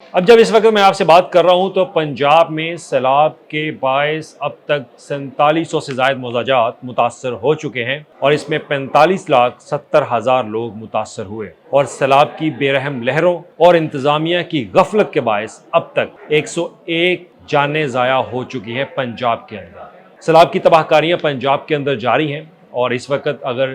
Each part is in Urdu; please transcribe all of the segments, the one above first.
اب جب اس وقت میں آپ سے بات کر رہا ہوں تو پنجاب میں سیلاب کے باعث اب تک 4700 سے زائد مزاجات متاثر ہو چکے ہیں اور اس میں 45,70,000 لوگ متاثر ہوئے، اور سیلاب کی بے رحم لہروں اور انتظامیہ کی غفلت کے باعث اب تک 101 جانیں ضائع ہو چکی ہیں پنجاب کے اندر۔ سیلاب کی تباہ کاریاں پنجاب کے اندر جاری ہیں، اور اس وقت اگر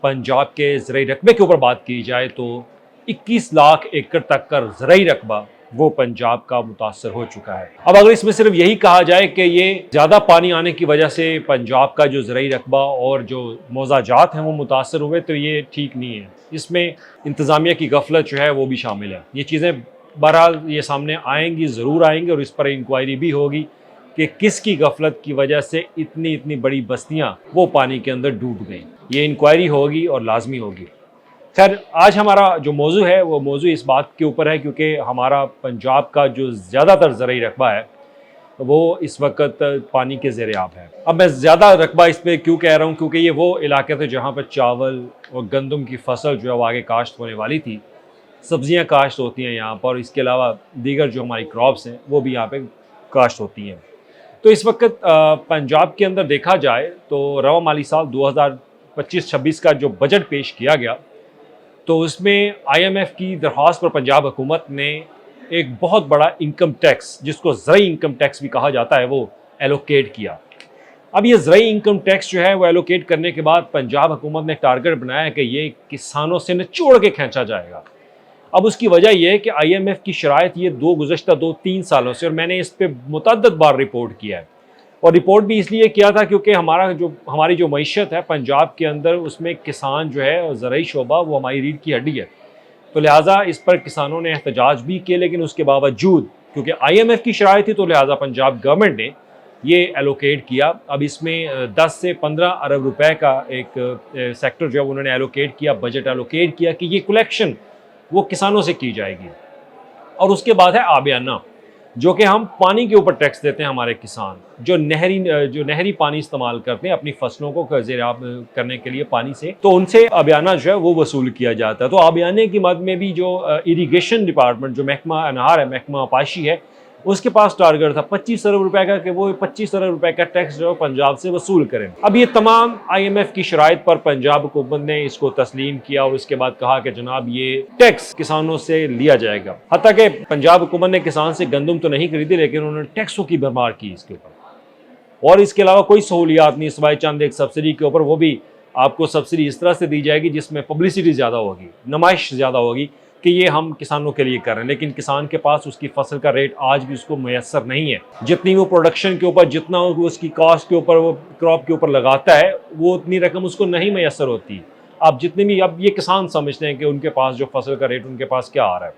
پنجاب کے زرعی رقبے کے اوپر بات کی جائے تو 21 لاکھ ایکڑ تک کا زرعی رقبہ وہ پنجاب کا متاثر ہو چکا ہے۔ اب اگر اس میں صرف یہی کہا جائے کہ یہ زیادہ پانی آنے کی وجہ سے پنجاب کا جو زرعی رقبہ اور جو موضاجات ہیں وہ متاثر ہوئے، تو یہ ٹھیک نہیں ہے۔ اس میں انتظامیہ کی غفلت جو ہے وہ بھی شامل ہے۔ یہ چیزیں بہرحال یہ سامنے آئیں گی، ضرور آئیں گی، اور اس پر انکوائری بھی ہوگی کہ کس کی غفلت کی وجہ سے اتنی بڑی بستیاں وہ پانی کے اندر ڈوب گئیں۔ یہ انکوائری ہوگی اور لازمی ہوگی۔ خیر، آج ہمارا جو موضوع ہے وہ موضوع اس بات کے اوپر ہے کیونکہ ہمارا پنجاب کا جو زیادہ تر زرعی رقبہ ہے وہ اس وقت پانی کے زیر آب ہے۔ اب میں زیادہ رقبہ اس پہ کیوں کہہ رہا ہوں، کیونکہ یہ وہ علاقے تھے جہاں پر چاول اور گندم کی فصل جو ہے وہ آگے کاشت ہونے والی تھی، سبزیاں کاشت ہوتی ہیں یہاں پر، اور اس کے علاوہ دیگر جو ہماری کراپس ہیں وہ بھی یہاں پہ کاشت ہوتی ہیں۔ تو اس وقت پنجاب کے اندر دیکھا جائے تو رواں مالی سال 2025-26 کا جو بجٹ پیش کیا گیا تو اس میں آئی ایم ایف کی درخواست پر پنجاب حکومت نے ایک بہت بڑا انکم ٹیکس، جس کو زرعی انکم ٹیکس بھی کہا جاتا ہے، وہ ایلوکیٹ کیا۔ اب یہ زرعی انکم ٹیکس جو ہے وہ ایلوکیٹ کرنے کے بعد پنجاب حکومت نے ٹارگٹ بنایا کہ یہ کسانوں سے نچوڑ کے کھینچا جائے گا۔ اب اس کی وجہ یہ ہے کہ آئی ایم ایف کی شرائط یہ گزشتہ 2-3 سالوں سے، اور میں نے اس پہ متعدد بار رپورٹ کیا ہے، اور رپورٹ بھی اس لیے کیا تھا کیونکہ ہماری جو معیشت ہے پنجاب کے اندر، اس میں کسان جو ہے اور زرعی شعبہ وہ ہماری ریڑھ کی ہڈی ہے، تو لہٰذا اس پر کسانوں نے احتجاج بھی کیے، لیکن اس کے باوجود کیونکہ آئی ایم ایف کی شرائط تھی تو لہٰذا پنجاب گورنمنٹ نے یہ ایلوکیٹ کیا۔ اب اس میں 10 سے 15 ارب روپے کا ایک سیکٹر جو ہے انہوں نے ایلوکیٹ کیا، بجٹ ایلوکیٹ کیا کہ یہ کلیکشن وہ کسانوں سے کی جائے گی۔ اور اس کے بعد ہے آبیانہ، جو کہ ہم پانی کے اوپر ٹیکس دیتے ہیں، ہمارے کسان جو نہری پانی استعمال کرتے ہیں اپنی فصلوں کو زیر آب کرنے کے لیے پانی سے، تو ان سے آبیانہ جو ہے وہ وصول کیا جاتا ہے۔ تو آبیانے کی مد میں بھی جو اریگیشن ڈپارٹمنٹ، جو محکمہ انہار ہے، محکمہ پاشی ہے، اس کے پاس ٹارگٹ تھا 25 ارب روپے کا کہ وہ 25 ارب روپے کا ٹیکس جو ہے پنجاب سے وصول کریں۔ اب یہ تمام آئی ایم ایف کی شرائط پر پنجاب حکومت نے اس کو تسلیم کیا، اور اس کے بعد کہا کہ جناب یہ ٹیکس کسانوں سے لیا جائے گا۔ حتیٰ کہ پنجاب حکومت نے کسان سے گندم تو نہیں خریدی، لیکن انہوں نے ٹیکسوں کی بھرمار کی اس کے اوپر، اور اس کے علاوہ کوئی سہولیات نہیں سوائے چند ایک سبسڈی کے اوپر۔ وہ بھی آپ کو سبسڈی اس طرح سے دی جائے گی جس میں پبلسٹی زیادہ ہوگی، نمائش زیادہ ہوگی کہ یہ ہم کسانوں کے لیے کر رہے ہیں، لیکن کسان کے پاس اس کی فصل کا ریٹ آج بھی اس کو میسر نہیں ہے۔ جتنی وہ پروڈکشن کے اوپر، جتنا وہ اس کی کاسٹ کے اوپر، وہ کراپ کے اوپر لگاتا ہے، وہ اتنی رقم اس کو نہیں میسر ہوتی۔ اب یہ کسان سمجھتے ہیں کہ ان کے پاس جو فصل کا ریٹ ان کے پاس کیا آ رہا ہے،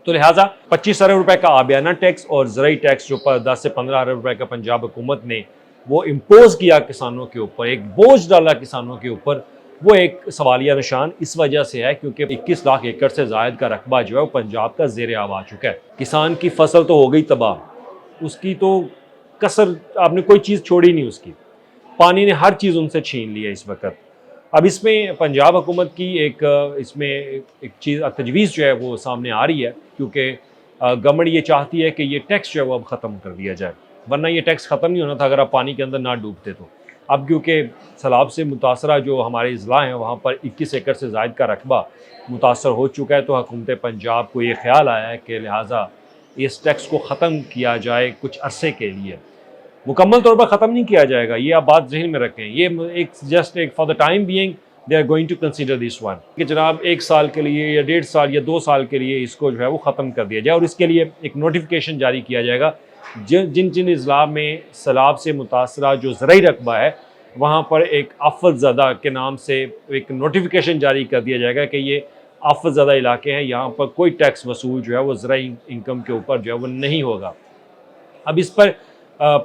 تو لہٰذا 25 ارب روپے کا آبیانہ ٹیکس اور زرعی ٹیکس جو 10 سے 15 ارب روپے کا پنجاب حکومت نے وہ امپوز کیا کسانوں کے اوپر، ایک بوجھ ڈالا کسانوں کے اوپر، وہ ایک سوالیہ نشان اس وجہ سے ہے کیونکہ 21 لاکھ ایکڑ سے زائد کا رقبہ جو ہے وہ پنجاب کا زیر آب آ چکا ہے۔ کسان کی فصل تو ہو گئی تباہ، اس کی تو کسر آپ نے کوئی چیز چھوڑی نہیں، اس کی پانی نے ہر چیز ان سے چھین لی ہے اس وقت۔ اب اس میں پنجاب حکومت کی ایک چیز تجویز جو ہے وہ سامنے آ رہی ہے، کیونکہ گورنمنٹ یہ چاہتی ہے کہ یہ ٹیکس جو ہے وہ اب ختم کر دیا جائے، ورنہ یہ ٹیکس ختم نہیں ہونا تھا اگر آپ پانی کے اندر نہ ڈوبتے تو۔ اب کیونکہ سیلاب سے متاثرہ جو ہمارے اضلاع ہیں وہاں پر 21 ایکڑ سے زائد کا رقبہ متاثر ہو چکا ہے، تو حکومت پنجاب کو یہ خیال آیا ہے کہ لہٰذا اس ٹیکس کو ختم کیا جائے کچھ عرصے کے لیے۔ مکمل طور پر ختم نہیں کیا جائے گا، یہ آپ بات ذہن میں رکھیں، یہ just for the time being they are going to consider this one کہ جناب 1 سال کے لیے یا 1.5 سال یا 2 سال کے لیے اس کو جو ہے وہ ختم کر دیا جائے، اور اس کے لیے ایک نوٹیفیکیشن جاری کیا جائے گا جن اضلاع میں سیلاب سے متاثرہ جو زرعی رقبہ ہے وہاں پر ایک آفت زدہ کے نام سے ایک نوٹیفیکیشن جاری کر دیا جائے گا کہ یہ آفت زدہ علاقے ہیں، یہاں پر کوئی ٹیکس وصول جو ہے وہ زرعی انکم کے اوپر جو ہے وہ نہیں ہوگا۔ اب اس پر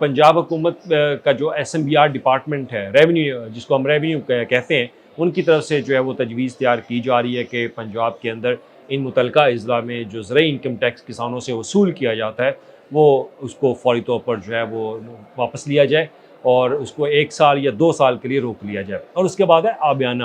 پنجاب حکومت کا جو S M B R department ہے، ریونیو جس کو ہم ریونیو کہتے ہیں، ان کی طرف سے جو ہے وہ تجویز تیار کی جا رہی ہے کہ پنجاب کے اندر ان متعلقہ اضلاع میں جو زرعی انکم ٹیکس کسانوں سے وصول کیا جاتا ہے وہ اس کو فوری طور پر جو ہے وہ واپس لیا جائے، اور اس کو 1 سال یا 2 سال کے لیے روک لیا جائے۔ اور اس کے بعد ہے آبیانہ۔